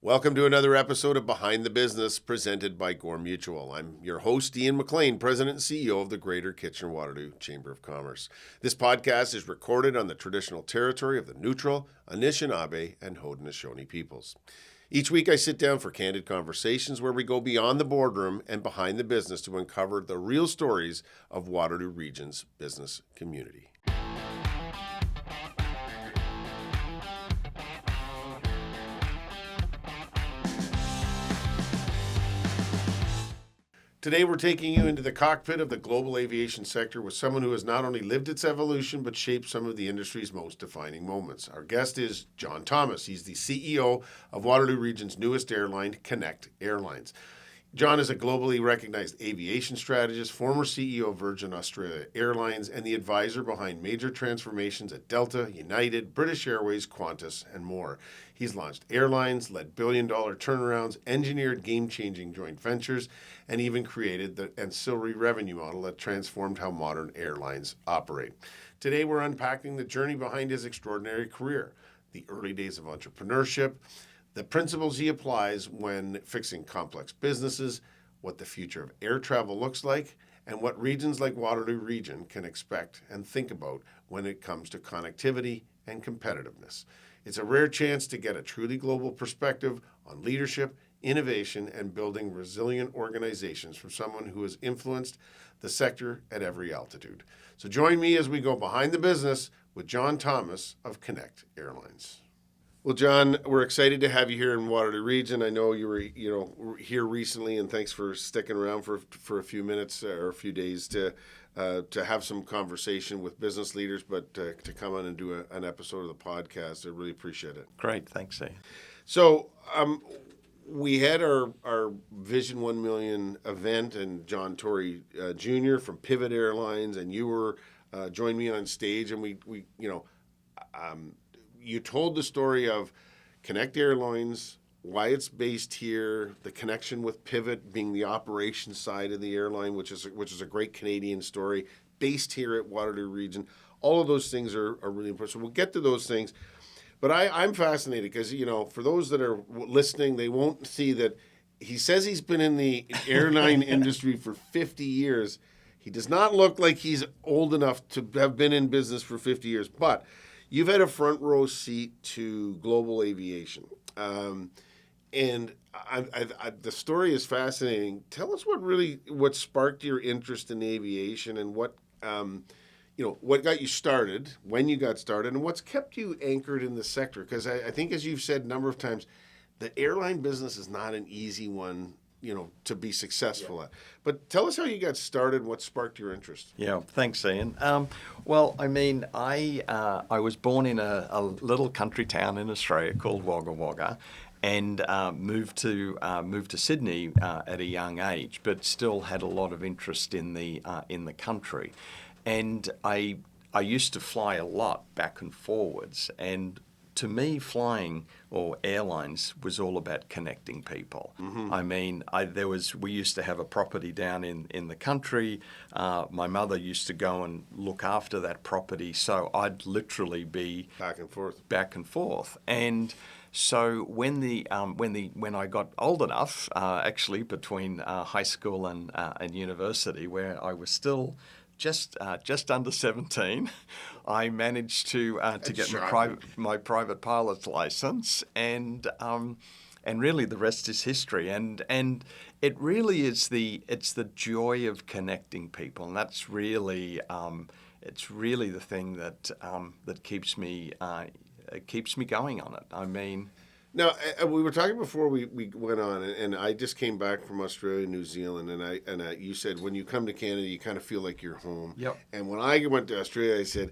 Welcome to another episode of Behind the Business presented by Gore Mutual. I'm your host, Ian McLean, President and CEO of the Greater Kitchener-Waterloo Chamber of Commerce. This podcast is recorded on the traditional territory of the Neutral, Anishinaabe, and Haudenosaunee peoples. Each week I sit down for candid conversations where we go beyond the boardroom and behind the business to uncover the real stories of Waterloo Region's business community. Today we're taking you into the cockpit of the global aviation sector with someone who has not only lived its evolution but shaped some of the industry's most defining moments. Our guest is John Thomas. He's the CEO of Waterloo Region's newest airline, Connect Airlines. John is a globally recognized aviation strategist, former CEO of Virgin Australia Airlines, and the advisor behind major transformations at Delta, United, British Airways, Qantas, and more. He's launched airlines, led billion-dollar turnarounds, engineered game-changing joint ventures, and even created the ancillary revenue model that transformed how modern airlines operate. Today, we're unpacking the journey behind his extraordinary career, the early days of entrepreneurship, the principles he applies when fixing complex businesses, what the future of air travel looks like, and what regions like Waterloo Region can expect and think about when it comes to connectivity and competitiveness. It's a rare chance to get a truly global perspective on leadership, innovation, and building resilient organizations from someone who has influenced the sector at every altitude. So join me as we go behind the business with John Thomas of Connect Airlines. Well, John, we're excited to have you here in Waterloo Region. I know you were here recently, and thanks for sticking around for a few minutes or a few days to have some conversation with business leaders, but to come on and do an episode of the podcast. I really appreciate it. Great, thanks, Ian. So we had our Vision 1 Million event, and John Torrey Jr. from Pivot Airlines, and you were joined me on stage, and we you told the story of Connect Airlines, why it's based here, the connection with Pivot being the operations side of the airline, which is a great Canadian story, based here at Waterloo Region. All of those things are really important. So we'll get to those things. But I'm fascinated because, for those that are listening, they won't see that he says he's been in the airline industry for 50 years. He does not look like he's old enough to have been in business for 50 years, but you've had a front row seat to global aviation, and the story is fascinating. Tell us what sparked your interest in aviation, and what got you started, when you got started, and what's kept you anchored in the sector. Because I think, as you've said a number of times, the airline business is not an easy one, to be successful at. But tell us how you got started, what sparked your interest. Yeah, thanks, Ian. I was born in a little country town in Australia called Wagga Wagga, and moved to Sydney at a young age, but still had a lot of interest in the country. And I used to fly a lot back and forwards, and to me, flying or airlines was all about connecting people. Mm-hmm. We used to have a property down in the country. My mother used to go and look after that property, so I'd literally be back and forth. And so when I got old enough, actually between high school and university, where I was still just under 17, I managed to get my private pilot's license, and really the rest is history. And it really is it's the joy of connecting people, and that's really it's really the thing that keeps me going on it. Now, we were talking before we went on, and I just came back from Australia and New Zealand, and you said when you come to Canada, you kind of feel like you're home. Yep. And when I went to Australia, I said,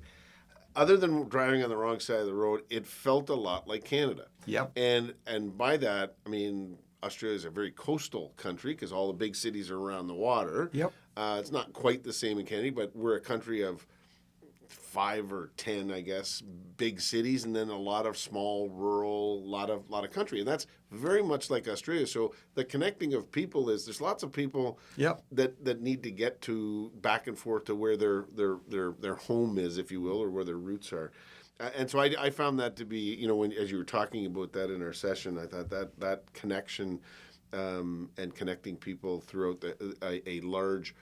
other than driving on the wrong side of the road, it felt a lot like Canada. Yep. And by that, Australia is a very coastal country because all the big cities are around the water. Yep. It's not quite the same in Canada, but we're a country of 5 or 10, I guess, big cities, and then a lot of small, rural, lot of country, and that's very much like Australia. So the connecting of people there's lots of people that need to get to back and forth to where their home is, if you will, or where their roots are. And so I found that to be, you know, when as you were talking about that in our session, I thought that connection and connecting people throughout a large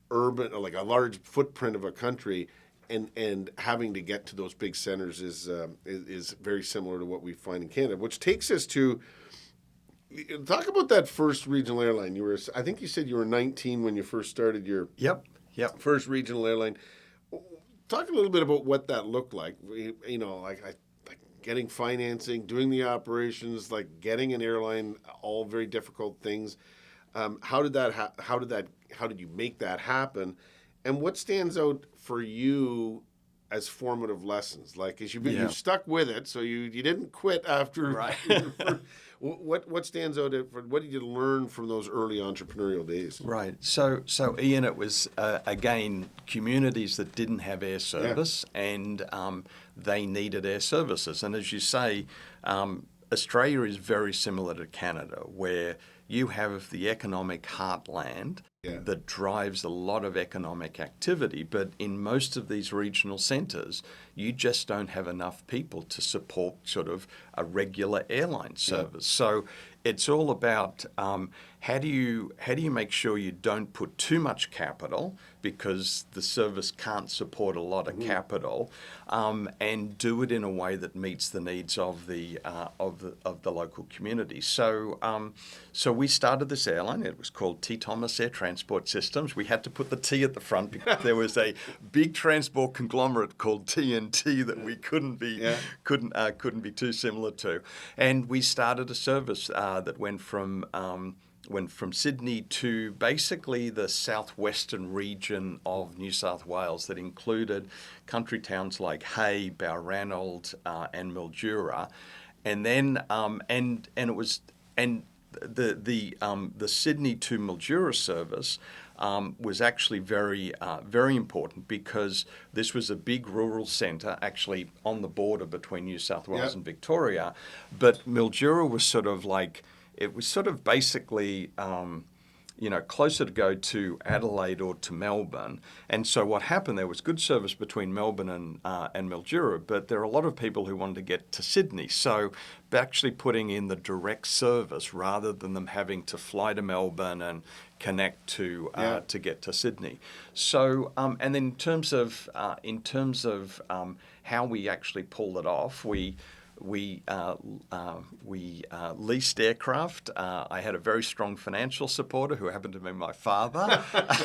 urban, like a large footprint of a country, and having to get to those big centers is very similar to what we find in Canada. Which takes us to talk about that first regional airline. I think you said you were 19 when you first started your Yep. first regional airline. Talk a little bit about what that looked like. You know, like getting financing, doing the operations, like getting an airline, all very difficult things. How did you make that happen? And what stands out for you as formative lessons? Like, as you stuck with it, so you didn't quit after. Right. What stands out? What did you learn from those early entrepreneurial days? Right. So Ian, it was again communities that didn't have air service, and they needed air services. And as you say, Australia is very similar to Canada, where you have the economic heartland that drives a lot of economic activity. But in most of these regional centres, you just don't have enough people to support sort of a regular airline service. So it's all about how do you make sure you don't put too much capital, because the service can't support a lot of capital, and do it in a way that meets the needs of the local community. So we started this airline. It was called T. Thomas Air Transport Systems. We had to put the T at the front because there was a big transport conglomerate called TNT that we couldn't be too similar to. And we started a service that went from Sydney to basically the southwestern region of New South Wales, that included country towns like Hay, Balranald, and Mildura, and then the Sydney to Mildura service was actually very important, because this was a big rural centre, actually on the border between New South Wales and Victoria, but Mildura was sort of like, it was sort of basically, closer to go to Adelaide or to Melbourne. And so what happened, there was good service between Melbourne and Mildura, but there are a lot of people who wanted to get to Sydney. So actually putting in the direct service rather than them having to fly to Melbourne and connect to get to Sydney. So and then in terms of how we actually pulled it off, we leased aircraft. I had a very strong financial supporter who happened to be my father.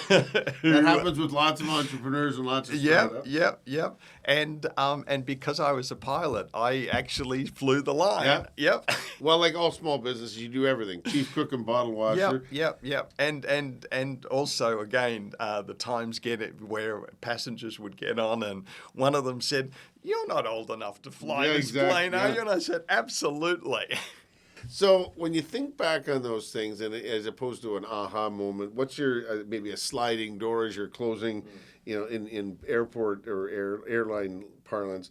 That happens with lots of entrepreneurs and lots of startups. Yep. And because I was a pilot, I actually flew the line. Yep. Well, like all small businesses, you do everything: chief cook and bottle washer. Yep. And also, again, the times get it where passengers would get on, and one of them said, "You're not old enough to fly this plane, are you?" And I said, "Absolutely." So when you think back on those things, and as opposed to an aha moment, what's your maybe a sliding door as you're closing, in airport or airline parlance?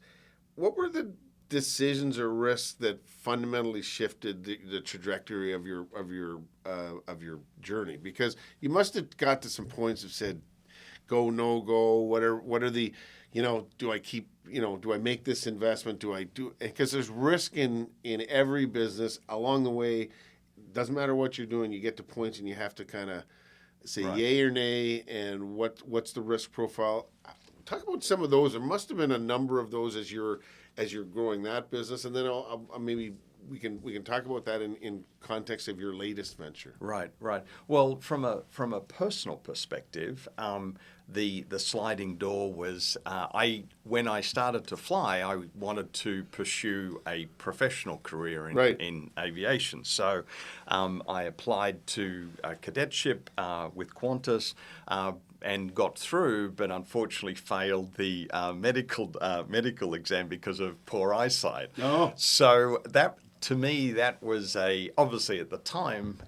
What were the decisions or risks that fundamentally shifted the trajectory of your journey? Because you must have got to some points of said, go, no go. What are the, do I keep, do I make this investment? Do I do? Because there's risk in every business along the way. Doesn't matter what you're doing. You get to points and you have to kind of say yay or nay, and what's the risk profile. Talk about some of those. There must have been a number of those as you're growing that business, and then I'll maybe we can talk about that in context of your latest venture. Right. Well, from a personal perspective, the sliding door was when I started to fly, I wanted to pursue a professional career in aviation. So I applied to a cadetship with Qantas. And got through, but unfortunately failed the medical exam because of poor eyesight. Oh. So that, to me, that was obviously at the time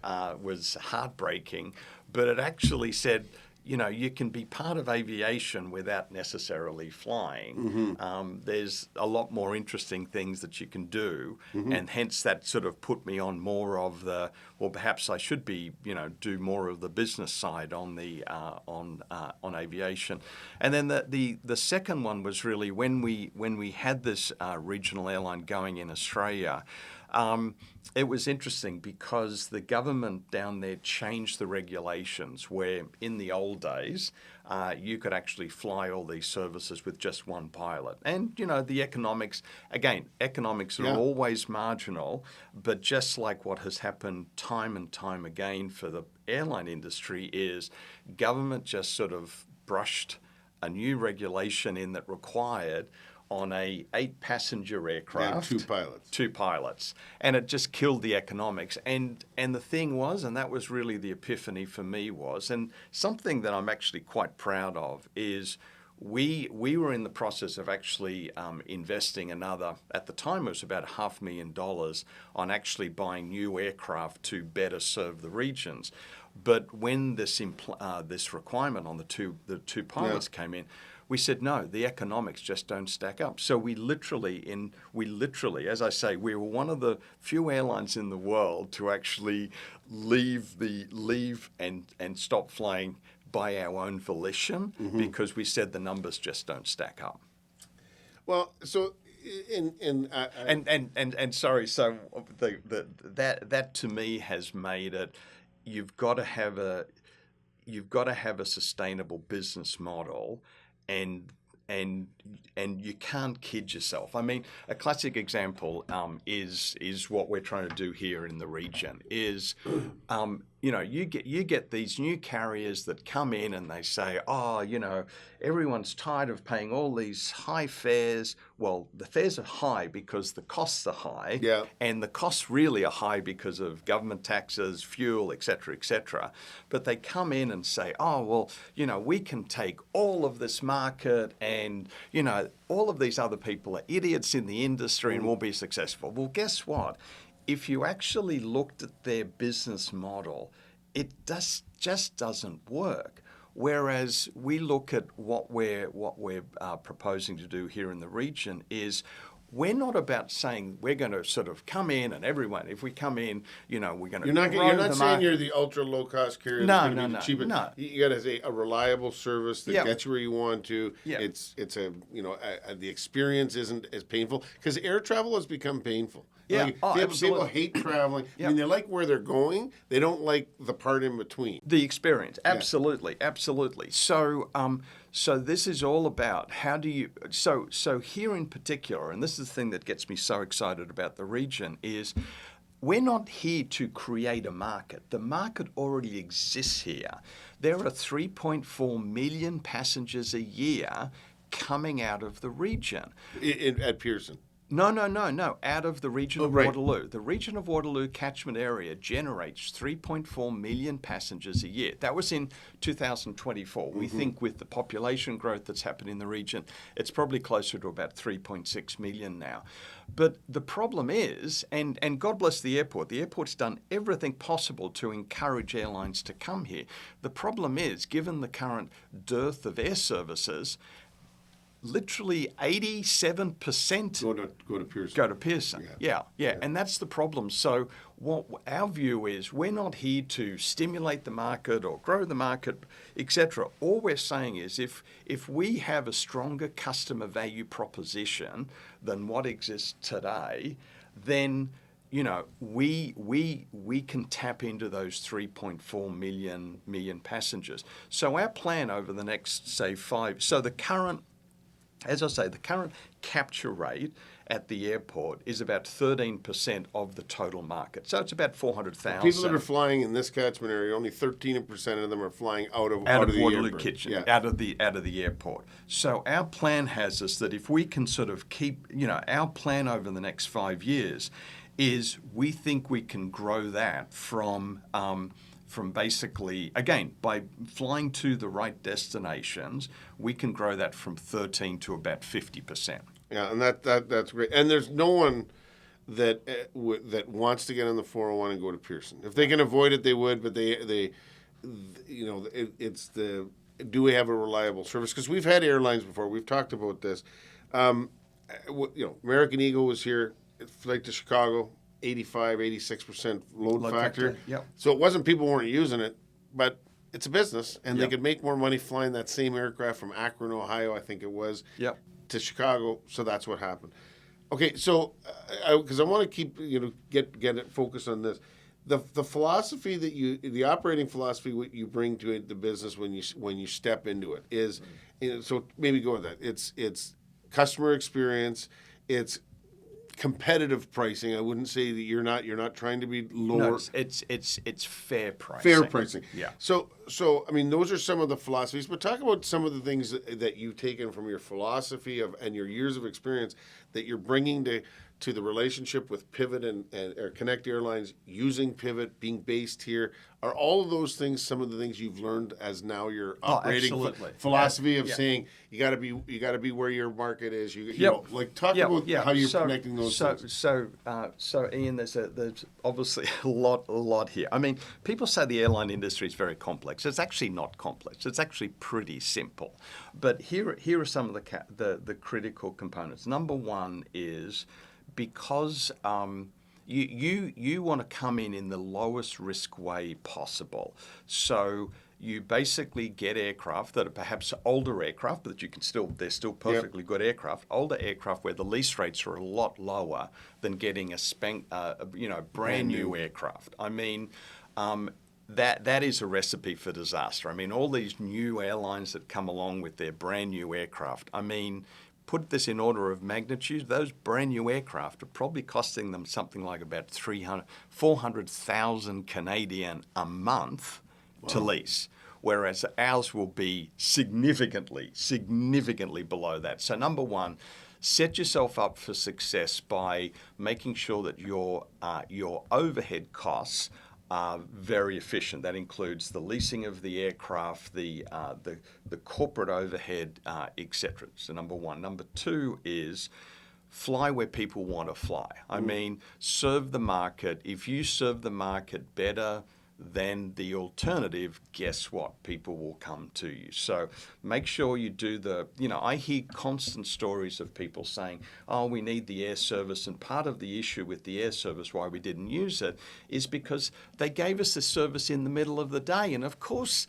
was heartbreaking, but it actually said, you can be part of aviation without necessarily flying. There's a lot more interesting things that you can do, and hence that sort of put me on more of the, well, perhaps I should be, do more of the business side on the on aviation. And then the second one was really when we had this regional airline going in Australia. It was interesting because the government down there changed the regulations where in the old days you could actually fly all these services with just one pilot. And, the economics are always marginal, but just like what has happened time and time again for the airline industry is government just sort of brushed a new regulation in that required on a 8-passenger aircraft, two pilots, and it just killed the economics. And the thing was, and that was really the epiphany for me was, and something that I'm actually quite proud of is we were in the process of actually investing another, at the time it was about $500,000 on actually buying new aircraft to better serve the regions. But when this requirement on the two pilots came in, we said, no, the economics just don't stack up. So we literally, as I say, we were one of the few airlines in the world to actually leave and stop flying by our own volition because we said the numbers just don't stack up. Well, so sorry, so that to me has made it. You've got to have a sustainable business model. And you can't kid yourself. I mean, a classic example is what we're trying to do here in the region. Is you get these new carriers that come in and they say, everyone's tired of paying all these high fares. Well, the fares are high because the costs are high, and the costs really are high because of government taxes, fuel, et cetera. But they come in and say, we can take all of this market and, all of these other people are idiots in the industry and we'll be successful. Well, guess what? If you actually looked at their business model, it just doesn't work. Whereas we look at what we're proposing to do here in the region is we're not about saying we're going to sort of come in and everyone, if we come in, we're going to You're not saying you're the ultra low cost carrier. No. You got to say a reliable service that gets you where you want to. Yeah. It's the experience isn't as painful because air travel has become painful. Yeah, People hate traveling. I mean, they like where they're going. They don't like the part in between. The experience, absolutely. So, so this is all about how do you. So here in particular, and this is the thing that gets me so excited about the region is. We're not here to create a market. The market already exists here. There are 3.4 million passengers a year coming out of the region. At Pearson. No. Out of the region of Waterloo. The region of Waterloo catchment area generates 3.4 million passengers a year. That was in 2024. We think with the population growth that's happened in the region, it's probably closer to about 3.6 million now. But the problem is, and God bless the airport's done everything possible to encourage airlines to come here. The problem is, given the current dearth of air services, literally 87% go to Pearson. Yeah. And that's the problem. So what our view is, we're not here to stimulate the market or grow the market, etc. All we're saying is if we have a stronger customer value proposition than what exists today, then we can tap into those 3.4 million passengers. So our plan over the next, say, 5. So the current capture rate at the airport is about 13% of the total market. So it's about 400,000. People that are flying in this catchment area, only 13% of them are flying out of the Waterloo airport. Kitchen, out of the airport. So our plan has us that if we can sort of keep, our plan over the next 5 years is we think we can grow that from basically, again, by flying to the right destinations, we can grow that from 13 to about 50%. Yeah, and that's great. And there's no one that wants to get on the 401 and go to Pearson. If they can avoid it, they would. But they it's the, do we have a reliable service? Because we've had airlines before. We've talked about this. American Eagle was here, flight to Chicago, 85, 86% load factor. Yep. So it wasn't people weren't using it, but it's a business, and they Yep. could make more money flying that same aircraft from Akron, Ohio, I think it was, Yep. to Chicago. So that's what happened. Okay, so because I want to keep get it focused on this, the philosophy that the operating philosophy what you bring to the business when you step into it is, so maybe go with that. It's customer experience, it's competitive pricing. I wouldn't say that you're not trying to be lower. No, it's fair pricing. Fair pricing. Yeah. So I mean, those are some of the philosophies. But talk about some of the things that you've taken from your philosophy and your years of experience that you're bringing to the relationship with Pivot and or Connect Airlines, using Pivot, being based here. Are all of those things some of the things you've learned as now your operating philosophy of saying you got to be where your market is. Talk about how you're connecting those things. So Ian, there's obviously a lot here. I mean, people say the airline industry is very complex. It's actually not complex. It's actually pretty simple. But here are some of the critical components. Number one is because you want to come in the lowest risk way possible. So you basically get aircraft that are perhaps older aircraft, but they're still perfectly good aircraft. Older aircraft where the lease rates are a lot lower than getting a brand new aircraft. I mean, that is a recipe for disaster. I mean, all these new airlines that come along with their brand new aircraft. I mean, put this in order of magnitude, those brand new aircraft are probably costing them something like about 400,000 Canadian a month to lease, whereas ours will be significantly below that. So number one, set yourself up for success by making sure that your overhead costs are very efficient. That includes the leasing of the aircraft, the corporate overhead, etc. So number one. Number two is fly where people want to fly. I mean, serve the market. If you serve the market better than the alternative, guess what? People will come to you. So make sure you do I hear constant stories of people saying, oh, we need the air service. And part of the issue with the air service, why we didn't use it, is because they gave us the service in the middle of the day. And of course,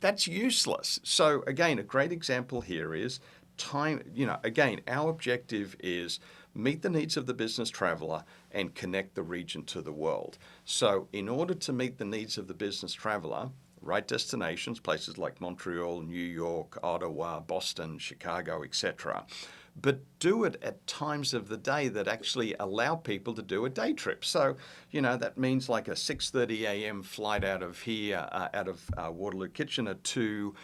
that's useless. So again, a great example here is time. Again, our objective is meet the needs of the business traveler and connect the region to the world. So in order to meet the needs of the business traveler, right destinations, places like Montreal, New York, Ottawa, Boston, Chicago, etc., but do it at times of the day that actually allow people to do a day trip. So, that means like a 6:30 a.m. flight out of here, out of Waterloo Kitchener to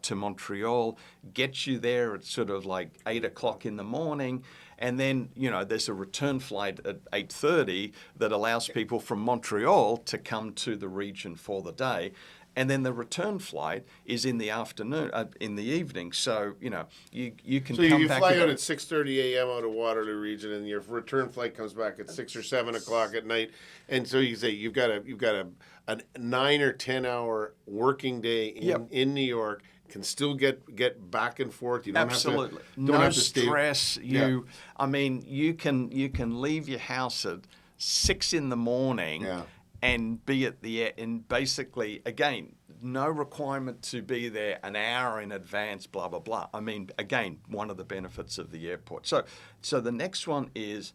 Montreal, gets you there at sort of like 8 o'clock in the morning. And then, there's a return flight at 8:30 that allows people from Montreal to come to the region for the day. And then the return flight is in the afternoon, in the evening. So, you can come back. So you fly out at 6:30 a.m. out of Waterloo region, and your return flight comes back at 6 or 7 o'clock at night. And so you say you've got a 9 or 10 hour working day in New York. Can still get back and forth. You don't Absolutely. have to stress. I mean, you can leave your house at 6 in the morning. Yeah. And be at the and basically, again, no requirement to be there an hour in advance, blah, blah, blah. I mean, again, one of the benefits of the airport. So the next one is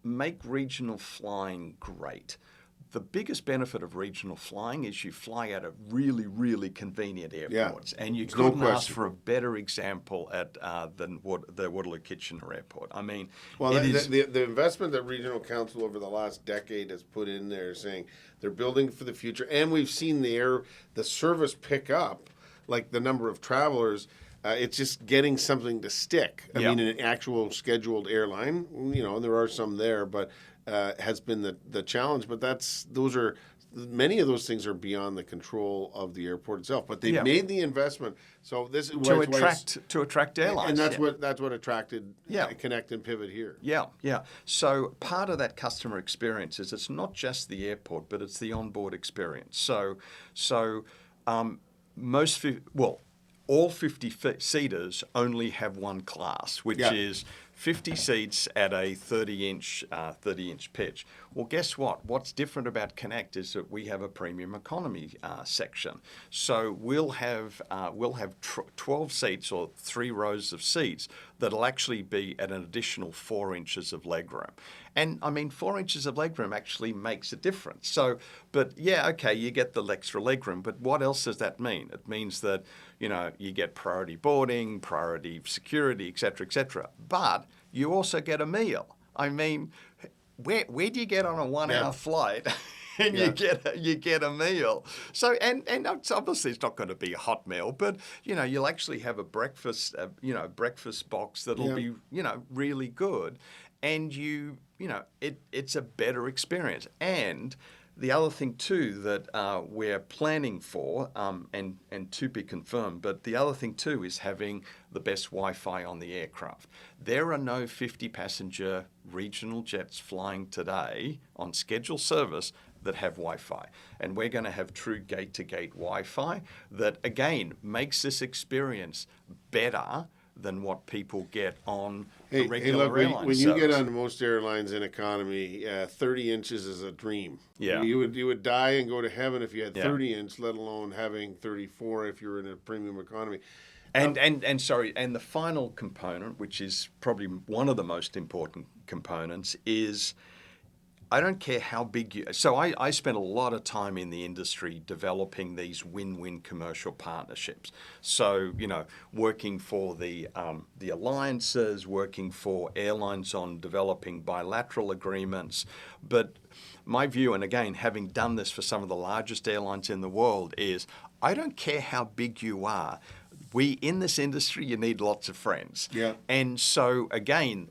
make regional flying great. The biggest benefit of regional flying is you fly out of really, really convenient airports. And you couldn't ask for a better example than the Waterloo Kitchener Airport. I mean, the investment that Regional Council over the last decade has put in there, saying they're building for the future. And we've seen the service pick up, like the number of travelers. It's just getting something to stick. I mean, an actual scheduled airline, and there are some there, but has been the challenge. But those are many of those things are beyond the control of the airport itself. But they've Yeah. made the investment. So this is to attract airlines. and that's what attracted Yeah. Connect and Pivot here. Yeah, yeah. So part of that customer experience is it's not just the airport, but it's the onboard experience. So all 50 seaters only have one class, which Yeah. is 50 seats at a 30-inch pitch. Well, guess what? What's different about Connect is that we have a premium economy section. So we'll have 12 seats or 3 rows of seats that'll actually be at an additional 4 inches of legroom. And I mean, 4 inches of legroom actually makes a difference. So, but yeah, okay, you get the extra legroom, but what else does that mean? It means that, you get priority boarding, priority security, et cetera, but you also get a meal. I mean, where do you get on a 1-hour flight and you get a meal? So and it's obviously it's not going to be a hot meal, but you'll actually have a breakfast breakfast box that'll be really good, and it's a better experience. And the other thing too that we're planning for, and to be confirmed, but the other thing too is having the best Wi-Fi on the aircraft. There are no 50-passenger regional jets flying today on scheduled service that have Wi-Fi. And we're going to have true gate-to-gate Wi-Fi that, again, makes this experience better than what people get on the regular airline when you service. get on most airlines in economy, 30 inches is a dream. Yeah. You would die and go to heaven if you had 30 inch, let alone having 34 if you're in a premium economy. And the final component, which is probably one of the most important components, is I don't care how big you... So I spent a lot of time in the industry developing these win-win commercial partnerships. So, working for the alliances, working for airlines on developing bilateral agreements. But my view, and again, having done this for some of the largest airlines in the world, is I don't care how big you are. In this industry, you need lots of friends. Yeah. And so, again,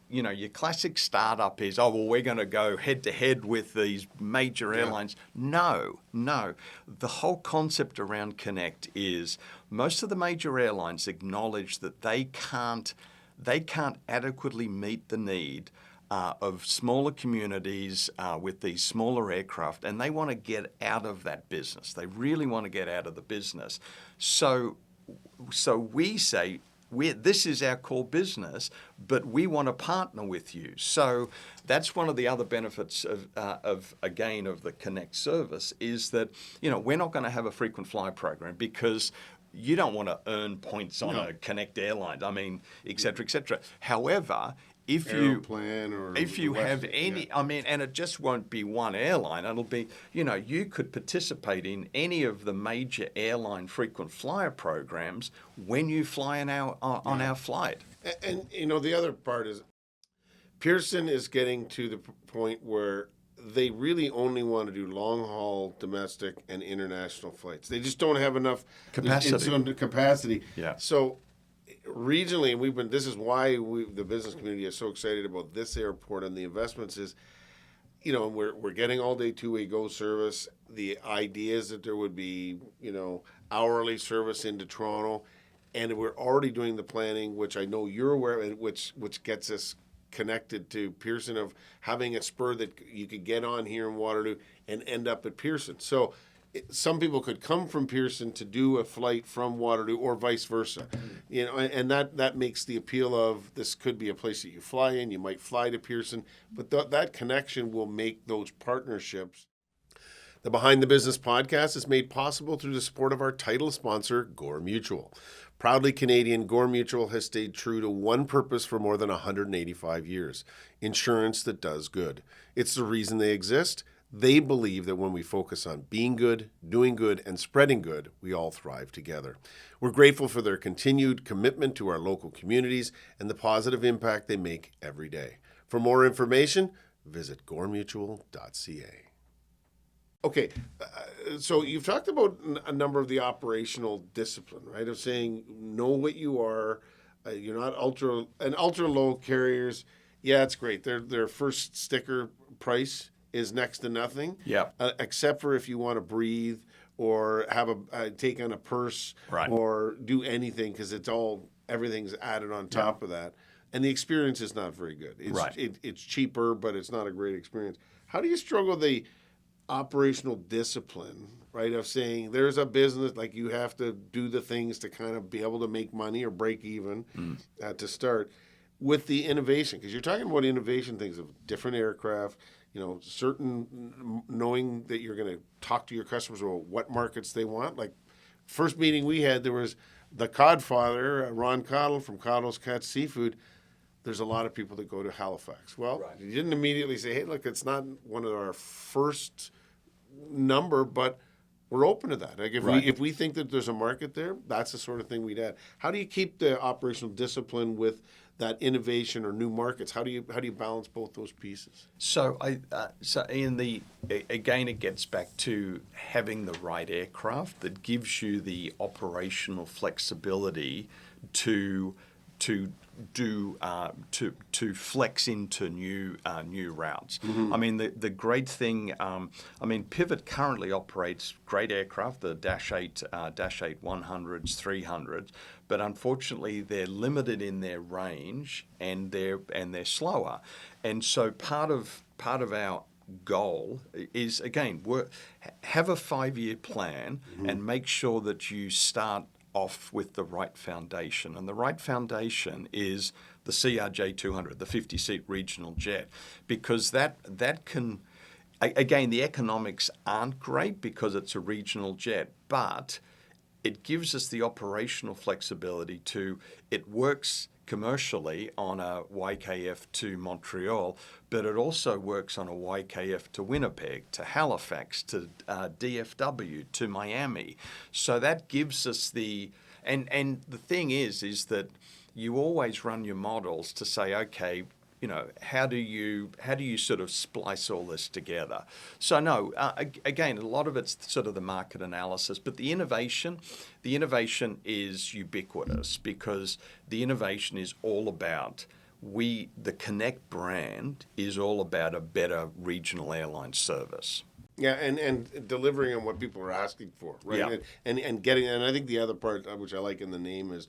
your classic startup is, we're going to go head-to-head with these major airlines. No. The whole concept around Connect is most of the major airlines acknowledge that they can't adequately meet the need of smaller communities with these smaller aircraft, and they want to get out of that business. They really want to get out of the business. So we say, this is our core business, but we want to partner with you. So that's one of the other benefits of the Connect service is that, we're not going to have a frequent flyer program because you don't want to earn points on a Connect Airlines, et cetera. However, if you have any, and it just won't be one airline, it'll be, you could participate in any of the major airline frequent flyer programs when you fly on our flight. And the other part is Pearson is getting to the point where they really only want to do long-haul domestic and international flights. They just don't have enough capacity. Yeah. So regionally, this is why the business community is so excited about this airport and the investments is, we're getting all-day two-way GO service. The idea is that there would be, hourly service into Toronto, and we're already doing the planning, which I know you're aware of, which gets us connected to Pearson, of having a spur that you could get on here in Waterloo and end up at Pearson. So some people could come from Pearson to do a flight from Waterloo or vice versa, and that makes the appeal of this could be a place that you fly in. You might fly to Pearson, but that connection will make those partnerships. The Behind the Business podcast is made possible through the support of our title sponsor, Gore Mutual. Proudly Canadian, Gore Mutual has stayed true to one purpose for more than 185 years, insurance that does good. It's the reason they exist. They believe that when we focus on being good, doing good, and spreading good, we all thrive together. We're grateful for their continued commitment to our local communities and the positive impact they make every day. For more information, visit goremutual.ca. Okay, so you've talked about a number of the operational discipline, right? Of saying, know what you are. You're not ultra low carriers. Yeah, it's great. Their first sticker price is next to nothing. Yeah. Except for if you want to breathe or have take on a purse Right. or do anything, because everything's added on top of that. And the experience is not very good. It's cheaper, but it's not a great experience. How do you struggle the operational discipline, right, of saying there's a business, like you have to do the things to kind of be able to make money or break even to start, with the innovation? Because you're talking about innovation things of different aircraft, certain knowing that you're going to talk to your customers about what markets they want. Like first meeting we had, there was the Codfather, Ron Cottle from Cottle's Catch Seafood. There's a lot of people that go to Halifax. Well, you didn't immediately say, hey, look, it's not one of our first number, but we're open to that. Like if we think that there's a market there, that's the sort of thing we'd add. How do you keep the operational discipline with that innovation or new markets? How do you balance both those pieces? So Ian, again, it gets back to having the right aircraft that gives you the operational flexibility to flex into new routes. I mean, the great thing. Pivot currently operates great aircraft, the Dash 8 100s, 300s, but unfortunately they're limited in their range and they're slower. And so part of our goal is, again, have a 5-year plan and make sure that you start off with the right foundation. And the right foundation is the CRJ 200, the 50-seat regional jet, because that can, again, the economics aren't great because it's a regional jet, but it gives us the operational flexibility it works commercially on a YKF to Montreal, but it also works on a YKF to Winnipeg, to Halifax, to DFW, to Miami. So that gives us and the thing is that you always run your models to say, okay, how do you sort of splice all this together? So no, again, a lot of it's sort of the market analysis, but the innovation is ubiquitous, because the innovation is all about the Connect brand is all about a better regional airline service. Yeah, and delivering on what people are asking for, right? Yeah. And getting, and I think the other part which I like in the name is,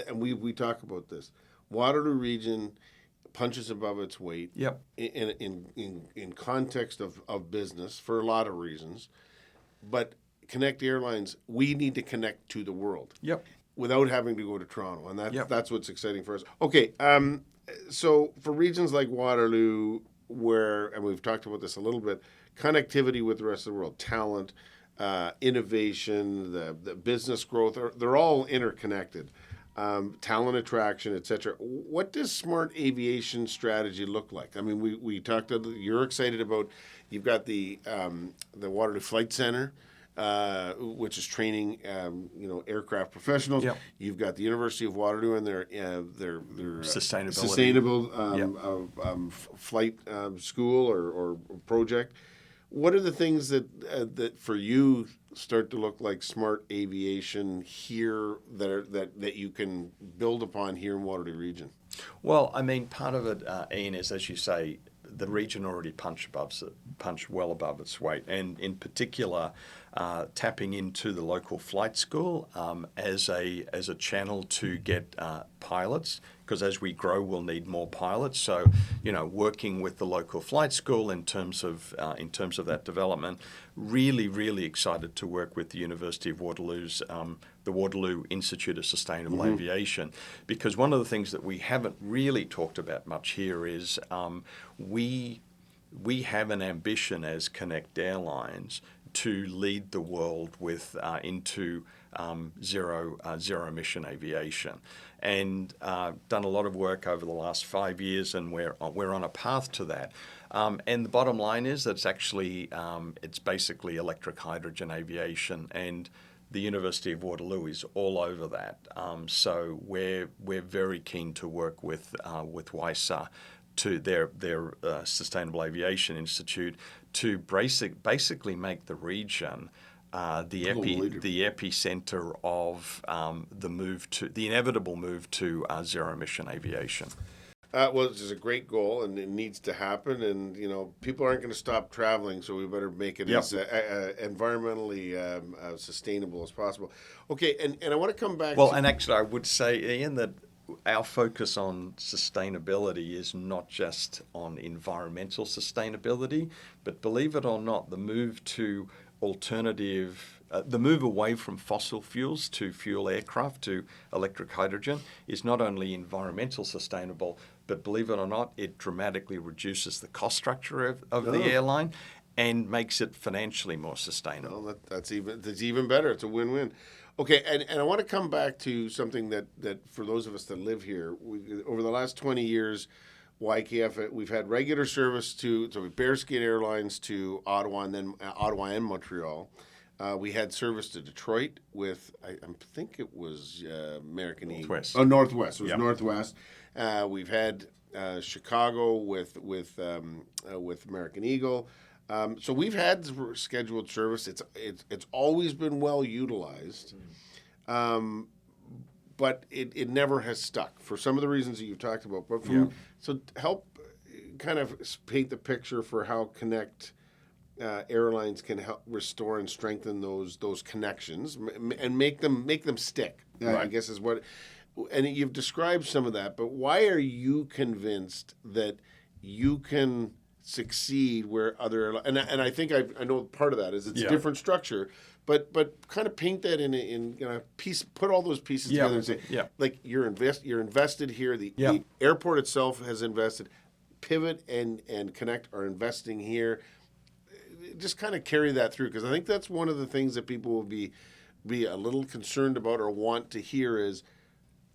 and we talk about this, Waterloo Region punches above its weight. Yep. In context of business for a lot of reasons, but Connect Airlines, we need to connect to the world. Yep. Without having to go to Toronto, and that's what's exciting for us. Okay, so for regions like Waterloo, and we've talked about this a little bit, connectivity with the rest of the world, talent, innovation, the business growth, they're all interconnected. Talent attraction, etc. What does smart aviation strategy look like? I mean, we talked. You're excited about. You've got the Waterloo Flight Center, which is training aircraft professionals. Yep. You've got the University of Waterloo and their sustainable flight school or project. What are the things that for you start to look like smart aviation here that you can build upon here in Waterloo Region? Well, I mean, part of it, Ian, is, as you say, the region already punched well above its weight, and in particular, tapping into the local flight school as a channel to get pilots, because as we grow, we'll need more pilots. So, working with the local flight school in terms of that development, really excited to work with the University of Waterloo's the Waterloo Institute of Sustainable Aviation, because one of the things that we haven't really talked about much here is we have an ambition as Connect Airlines to lead the world into zero emission aviation, and done a lot of work over the last 5 years, and we're on a path to that. And the bottom line is that it's basically electric hydrogen aviation, and the University of Waterloo is all over that. So we're very keen to work with WISA, to their Sustainable Aviation Institute, to basically make the region the epicenter of the inevitable move to zero emission aviation. Well, it's just a great goal, and it needs to happen. And people aren't going to stop traveling, so we better make it Yep. as environmentally sustainable as possible. Okay, and I want to come back. Well, and actually, I would say, Ian, that our focus on sustainability is not just on environmental sustainability, but believe it or not, the move to the move away from fossil fuels to fuel aircraft to electric hydrogen is not only environmental sustainable, but believe it or not, it dramatically reduces the cost structure of the airline and makes it financially more sustainable. Well, that's even better. It's a win-win. Okay, and I want to come back to something that for those of us that live here, over the last 20 years, YKF, we've had regular service to Bearskin Airlines to Ottawa, and then Ottawa and Montreal. We had service to Detroit with, I think it was American Eagle. Northwest. Oh, Northwest. It was Yep. Northwest. We've had Chicago with American Eagle. So we've had scheduled service. It's always been well utilized, but it never has stuck for some of the reasons that you've talked about. But so help kind of paint the picture for how Connect Airlines can help restore and strengthen those connections and make them stick. Right. I guess is what. And you've described some of that, but why are you convinced that you can succeed where other and I think I know part of that is it's a different structure, but kind of paint that in piece, put all those pieces together and say like you're invested here. The airport itself has invested. Pivot and Connect are investing here. Just kind of carry that through, because I think that's one of the things that people will be a little concerned about or want to hear is,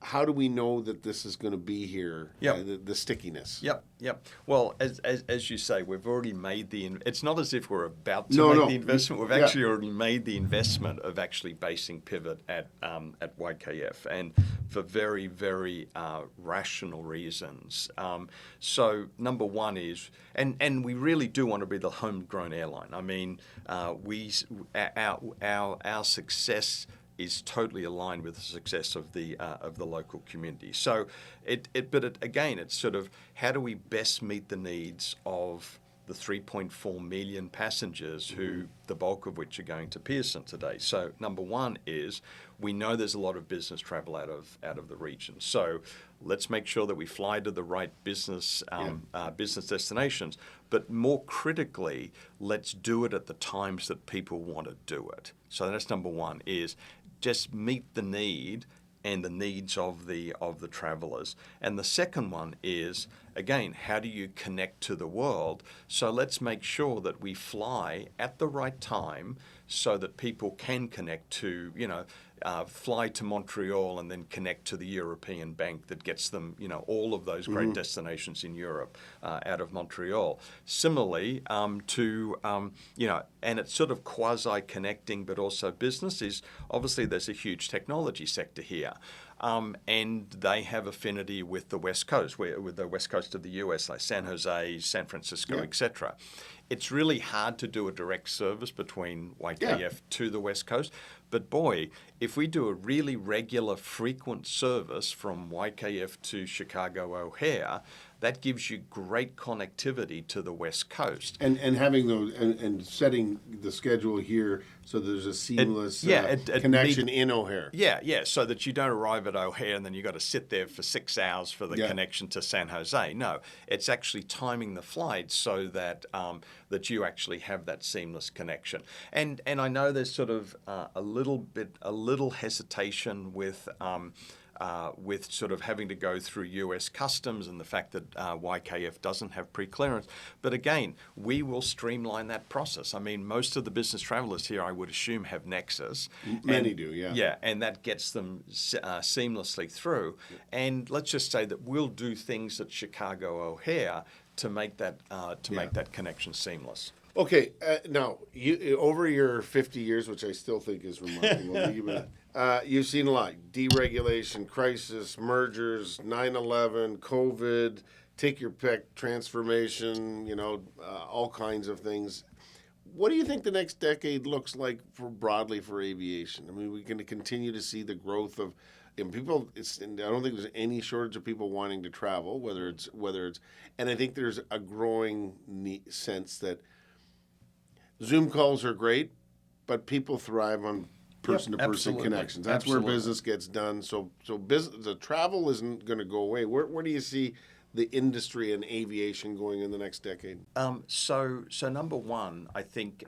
how do we know that this is going to be here? The stickiness. Yep. Well, as you say, we've already made it's not as if we're about to make the investment. We've actually already made the investment of actually basing Pivot at YKF, and for very, very rational reasons. So number one is, and we really do want to be the homegrown airline. I mean, our success is totally aligned with the success of the local community. So again, it's sort of how do we best meet the needs of the 3.4 million passengers who the bulk of which are going to Pearson today. So number one is we know there's a lot of business travel out of the region. So let's make sure that we fly to the right business destinations. But more critically, let's do it at the times that people want to do it. So that's number one, is just meet the need and the needs of the travelers. And the second one is, again, how do you connect to the world? So let's make sure that we fly at the right time so that people can connect to, fly to Montreal and then connect to the European bank that gets them, all of those great destinations in Europe out of Montreal. Similarly, and it's sort of quasi-connecting but also business is, obviously there's a huge technology sector here. And they have affinity with the West Coast, with the West Coast of the US, like San Jose, San Francisco, etc. It's really hard to do a direct service between YKF to the West Coast. But boy, if we do a really regular, frequent service from YKF to Chicago O'Hare, that gives you great connectivity to the West Coast. And having those and setting the schedule here so there's a seamless connection in O'Hare. Yeah, so that you don't arrive at O'Hare and then you've got to sit there for 6 hours for the connection to San Jose. No, it's actually timing the flight so that that you actually have that seamless connection. And I know there's sort of a little hesitation with sort of having to go through US customs and the fact that YKF doesn't have pre-clearance. But again, we will streamline that process. I mean, most of the business travelers here, I would assume, have Nexus. Many do, yeah. Yeah, and that gets them seamlessly through. And let's just say that we'll do things at Chicago O'Hare to make that make that connection seamless. Okay, now you over your 50 years, which I still think is remarkable. You've seen a lot: deregulation, crisis, mergers, 9/11, COVID. Take your pick. Transformation. All kinds of things. What do you think the next decade looks like broadly for aviation? I mean, we're going to continue to see the growth of and people, I don't think there's any shortage of people wanting to travel, whether it's, and I think there's a growing sense that Zoom calls are great, but people thrive on person-to-person absolutely. connections. That's Absolutely. where business gets done. So business, the travel isn't going to go away. Where do you see the industry and aviation going in the next decade? So number one, I think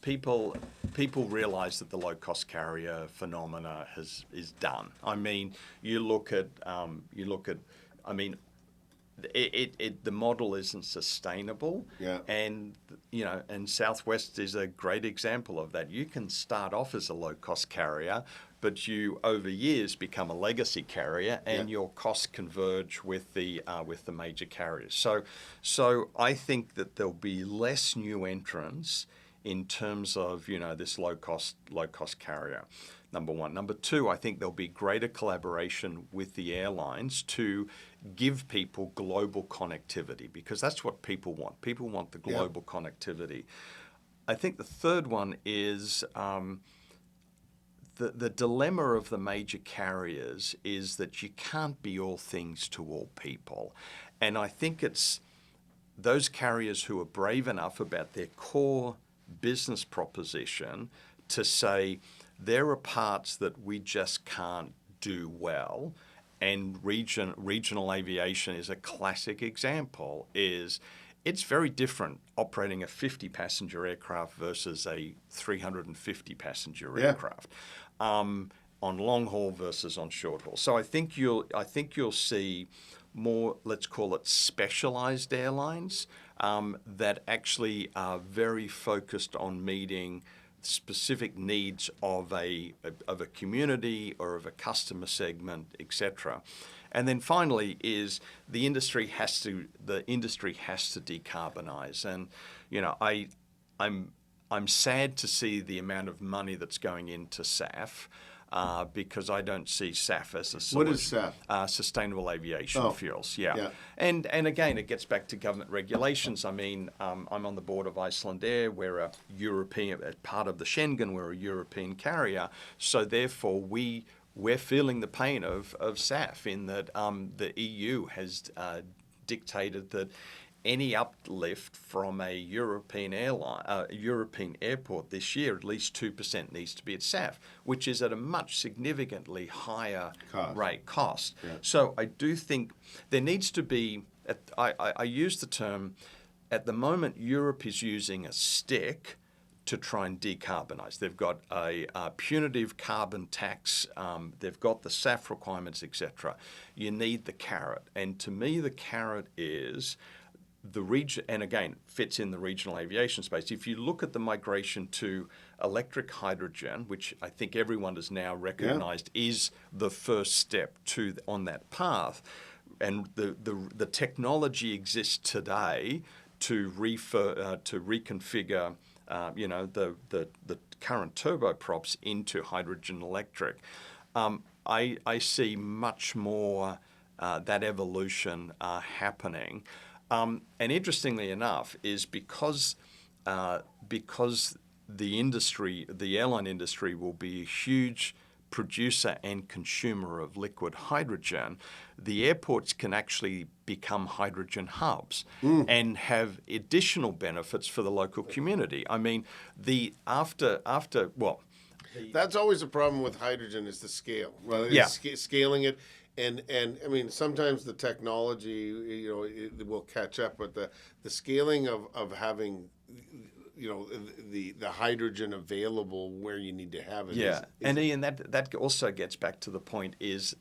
people realize that the low cost carrier phenomena is done. I mean, you look at I mean, the model isn't sustainable. Yeah. And and Southwest is a great example of that. You can start off as a low cost carrier, but you over years become a legacy carrier, and your costs converge with the major carriers. So I think that there'll be less new entrants in terms of this low cost carrier. Number one. Number two, I think there'll be greater collaboration with the airlines to give people global connectivity, because that's what people want. People want the global connectivity. I think the third one is the dilemma of the major carriers is that you can't be all things to all people. And I think it's those carriers who are brave enough about their core business proposition to say there are parts that we just can't do well, and regional aviation is a classic example. It's very different operating a 50-passenger aircraft versus a 350-passenger aircraft, on long haul versus on short haul. So I think you'll see more, let's call it specialized airlines that actually are very focused on meeting specific needs of a community or of a customer segment, etc. And then finally is the industry has to decarbonize. And I'm sad to see the amount of money that's going into SAF. Because I don't see SAF as a solution. What is SAF? Sustainable aviation fuels. Yeah. And again, it gets back to government regulations. I mean, I'm on the board of Iceland Air. We're a European, part of the Schengen. We're a European carrier. So therefore, we're feeling the pain of SAF in that the EU has dictated that any uplift from a European airport this year, at least 2% needs to be at SAF, which is at a much significantly higher cost. Yeah. So I do think there needs to be, I use the term, at the moment Europe is using a stick to try and decarbonize. They've got a punitive carbon tax, they've got the SAF requirements, etc. You need the carrot. And to me, the carrot is the region, and again, fits in the regional aviation space. If you look at the migration to electric hydrogen, which I think everyone has now recognized is the first step on that path, and the technology exists today to reconfigure the current turboprops into hydrogen electric. I see much more that evolution happening. And interestingly enough, is because the airline industry will be a huge producer and consumer of liquid hydrogen, the airports can actually become hydrogen hubs and have additional benefits for the local community. I mean, that's always a problem with hydrogen is the scale. Well, scaling it. And I mean, sometimes the technology, it will catch up, but the scaling of having, the hydrogen available where you need to have it. Yeah, and Ian, that also gets back to the point is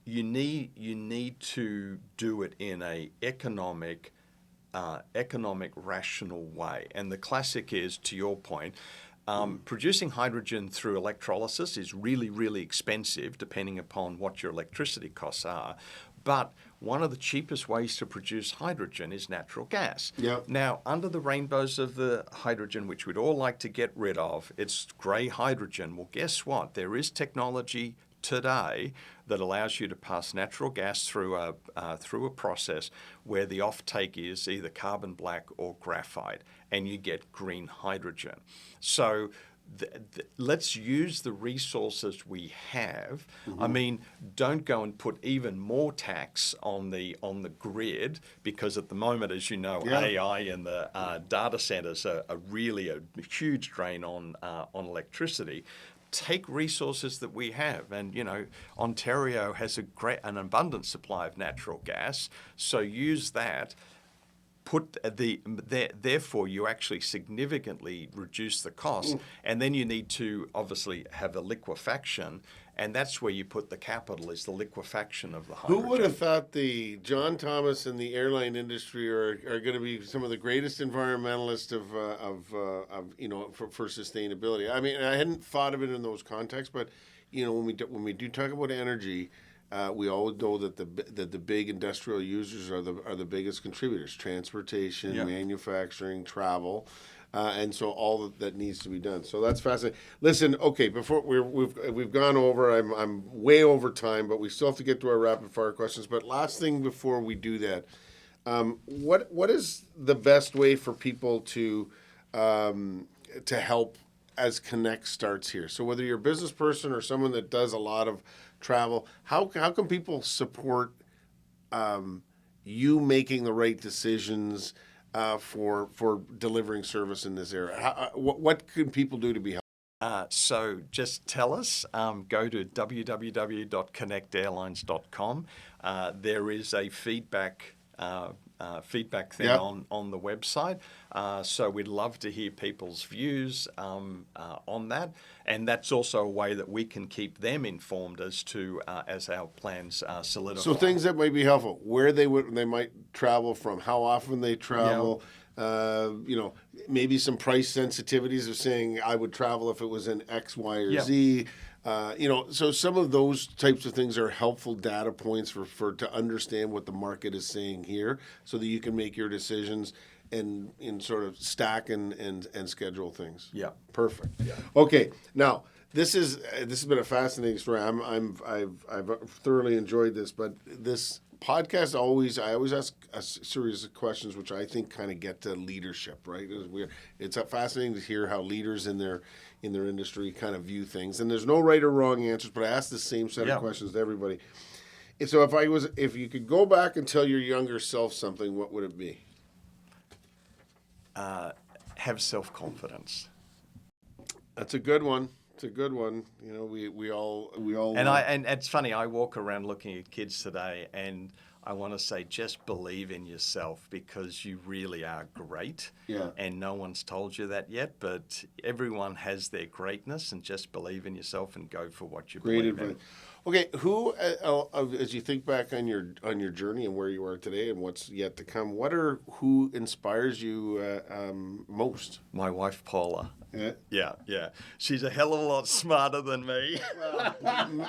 you need to do it in a economic, rational way. And the classic is, to your point, producing hydrogen through electrolysis is really, really expensive depending upon what your electricity costs are. But one of the cheapest ways to produce hydrogen is natural gas. Yep. Now, under the rainbows of the hydrogen, which we'd all like to get rid of, it's grey hydrogen. Well, guess what? There is technology today that allows you to pass natural gas through a process where the offtake is either carbon black or graphite, and you get green hydrogen. So let's use the resources we have. Mm-hmm. I mean, don't go and put even more tax on the grid, because at the moment, as you know, Yeah. AI and the data centers are really a huge drain on electricity. Take resources that we have, and Ontario has an abundant supply of natural gas, so use that. Therefore, you actually significantly reduce the cost, and then you need to obviously have a liquefaction, and that's where you put the capital, is the liquefaction of the hydrogen. Who would have thought the John Thomas and the airline industry are going to be some of the greatest environmentalists for sustainability? I mean, I hadn't thought of it in those contexts, but when we do talk about energy, we all know that the big industrial users are the biggest contributors: transportation, manufacturing, travel. And so all that needs to be done. So that's fascinating. Listen, okay, before we've gone over, I'm way over time, but we still have to get to our rapid fire questions. But last thing before we do that, what is the best way for people to help as Connect starts here? So whether you're a business person or someone that does a lot of travel, how can people support you making the right decisions for delivering service in this area? What can people do to be helpful? So just tell us, go to www.connectairlines.com. There is a feedback thing on the website. So we'd love to hear people's views on that. And that's also a way that we can keep them informed as our plans solidify. So things that might be helpful, where they might travel from, how often they travel, maybe some price sensitivities of saying I would travel if it was in X, Y, or Z. So some of those types of things are helpful data points for to understand what the market is saying here, so that you can make your decisions and sort of stack and schedule things. Yeah, perfect. Yeah. Okay, now this has been a fascinating story. I've thoroughly enjoyed this, but this podcast I always ask a series of questions which I think kind of get to leadership, right? It's fascinating to hear how leaders in their industry kind of view things, and there's no right or wrong answers, but I ask the same set of questions to everybody. So if you could go back and tell your younger self something, what would it be? Have self-confidence. That's a good one. It's a good one. We all. And it's funny. I walk around looking at kids today, and I want to say, just believe in yourself, because you really are great. Yeah. And no one's told you that yet, but everyone has their greatness, and just believe in yourself and go for what you believe in. Okay, who, as you think back on your journey and where you are today and what's yet to come, who inspires you most? My wife, Paula. Yeah. Yeah. She's a hell of a lot smarter than me.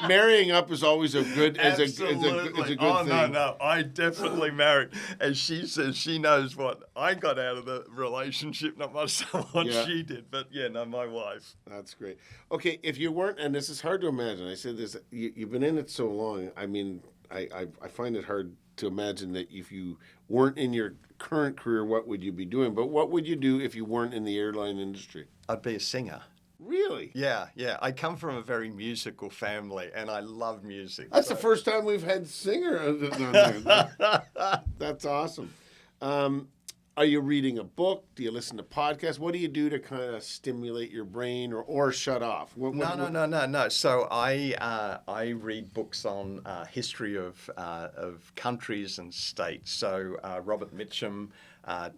Marrying up is always a good Absolutely. thing. No. I definitely married. And she says she knows what I got out of the relationship, not much what she did. But my wife. That's great. Okay, if you weren't, and this is hard to imagine, I said this, you've been in it so long. I mean, I find it hard to imagine that if you weren't in your current career, what would you be doing? But what would you do if you weren't in the airline industry? I'd be a singer. Really? Yeah. I come from a very musical family, and I love music. That's the first time we've had singer. That's awesome. Are you reading a book? Do you listen to podcasts? What do you do to kind of stimulate your brain or shut off? No. So I read books on history of countries and states. So Robert Mitchum,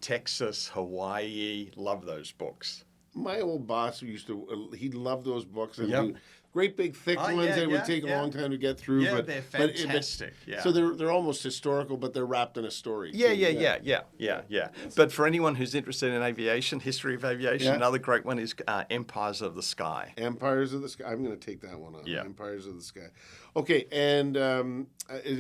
Texas, Hawaii, love those books. My old boss he loved those books. And great big thick ones that would take a long time to get through. Yeah, they're fantastic. So they're almost historical, but they're wrapped in a story. Yeah. But for anyone who's interested in aviation, history of aviation, another great one is Empires of the Sky. Empires of the Sky. I'm going to take that one on. Yeah. Empires of the Sky. Okay, and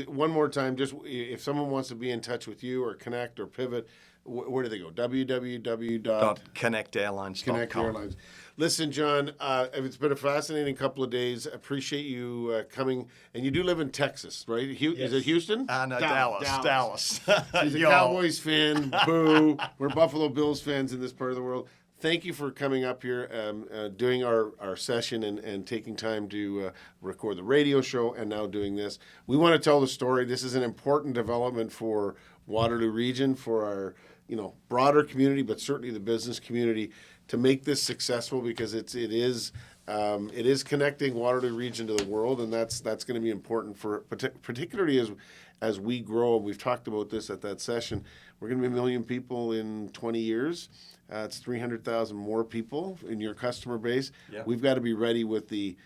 one more time, just if someone wants to be in touch with you or connect or pivot, where do they go? www.connectairlines.com. Connect Airlines. Listen, John, it's been a fascinating couple of days. Appreciate you coming. And you do live in Texas, right? Is it Houston? No, Dallas. He's a Cowboys fan. Boo. We're Buffalo Bills fans in this part of the world. thank you for coming up here, doing our session and taking time to record the radio show and now doing this. We want to tell the story. This is an important development for Waterloo Region, for our broader community, but certainly the business community, to make this successful, because it is connecting Waterloo Region to the world, and that's going to be important for particularly as we grow. We've talked about this at that session. We're going to be 1 million people in 20 years. It's 300,000 more people in your customer base. Yeah. We've got to be ready with the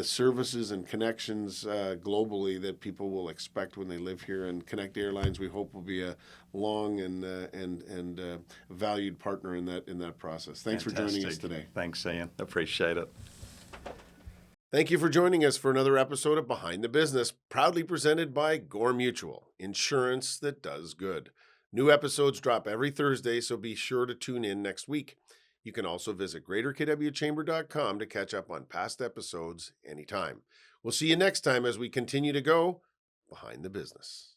services and connections globally that people will expect when they live here. And Connect Airlines, we hope, will be a long and valued partner in that process. Thanks for joining us today. Thanks, Ian. Appreciate it. Thank you for joining us for another episode of Behind the Business, proudly presented by Gore Mutual, insurance that does good. New episodes drop every Thursday, so be sure to tune in next week. You can also visit greaterkwchamber.com to catch up on past episodes anytime. We'll see you next time as we continue to go Behind the Business.